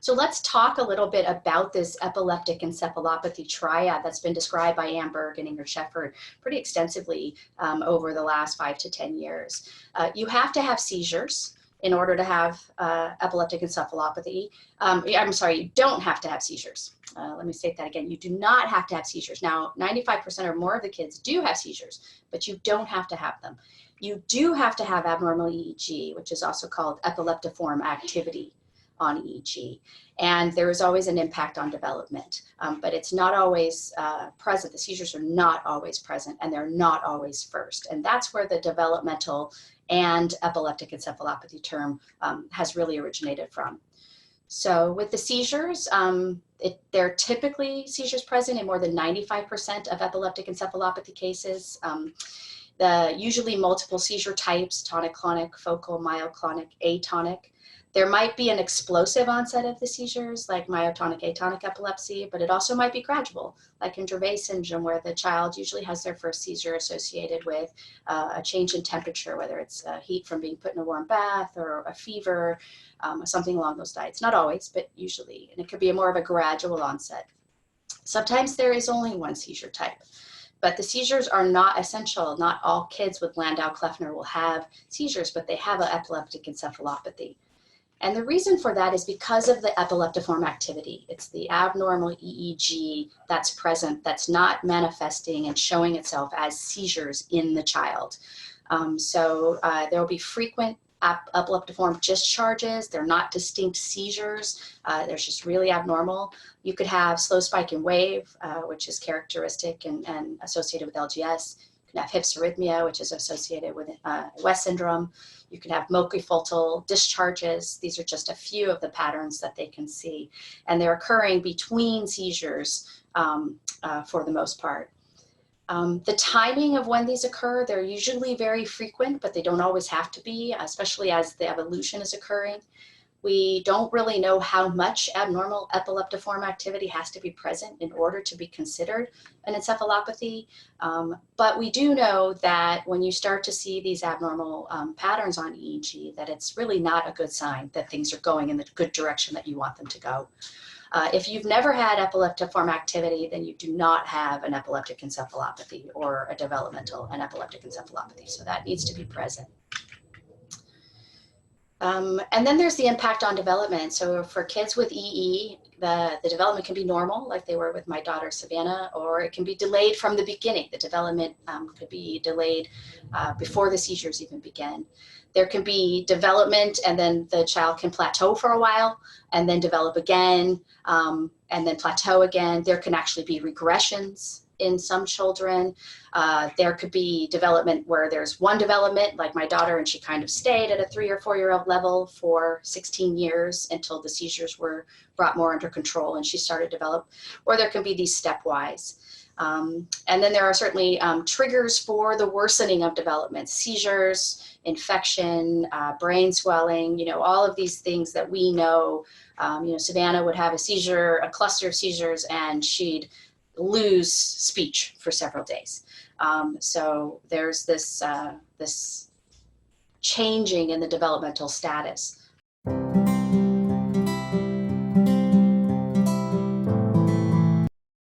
So let's talk a little bit about this epileptic encephalopathy triad that's been described by Anne Berg and Ingrid Shefford pretty extensively over the last 5 to 10 years. You have to have seizures in order to have epileptic encephalopathy. I'm sorry, you don't have to have seizures. Let me state that again. You do not have to have seizures. Now, 95% or more of the kids do have seizures, but you don't have to have them. You do have to have abnormal EEG, which is also called epileptiform activity on EEG. And there is always an impact on development, but it's not always present. The seizures are not always present, and they're not always first. And that's where the developmental and epileptic encephalopathy term has really originated from. So with the seizures, there are typically seizures present in more than 95% of epileptic encephalopathy cases. Usually multiple seizure types, tonic-clonic, focal, myoclonic, atonic. There might be an explosive onset of the seizures, like myotonic atonic epilepsy, but it also might be gradual, like in Dravet syndrome, where the child usually has their first seizure associated with a change in temperature, whether it's heat from being put in a warm bath or a fever, something along those lines. Not always, but usually, and it could be more of a gradual onset. Sometimes there is only one seizure type. But the seizures are not essential. Not all kids with Landau-Kleffner will have seizures, but they have an epileptic encephalopathy. And the reason for that is because of the epileptiform activity. It's the abnormal EEG that's present, that's not manifesting and showing itself as seizures in the child. There will be frequent epileptiform discharges. They're not distinct seizures. They're just really abnormal. You could have slow spike and wave, which is characteristic and associated with LGS. You can have hypsarrhythmia, which is associated with West syndrome. You can have multifocal discharges. These are just a few of the patterns that they can see. And they're occurring between seizures for the most part. The timing of when these occur, they're usually very frequent, but they don't always have to be, especially as the evolution is occurring. We don't really know how much abnormal epileptiform activity has to be present in order to be considered an encephalopathy. But we do know that when you start to see these abnormal patterns on EEG, that it's really not a good sign that things are going in the good direction that you want them to go. If you've never had epileptiform activity, then you do not have an epileptic encephalopathy or a developmental and epileptic encephalopathy. So that needs to be present. And then there's the impact on development. So for kids with EE, the development can be normal, like they were with my daughter Savannah, or it can be delayed from the beginning. The development could be delayed before the seizures even begin. There can be development, and then the child can plateau for a while, and then develop again, and then plateau again. There can actually be regressions in some children. There could be development where there's one development, like my daughter, and she kind of stayed at a 3 or 4 year old level for 16 years until the seizures were brought more under control and she started to develop. Or there can be these stepwise. And then there are certainly triggers for the worsening of development: seizures, infection, brain swelling, all of these things that we know. Savannah would have a seizure, a cluster of seizures, and she'd lose speech for several days. So there's this changing in the developmental status.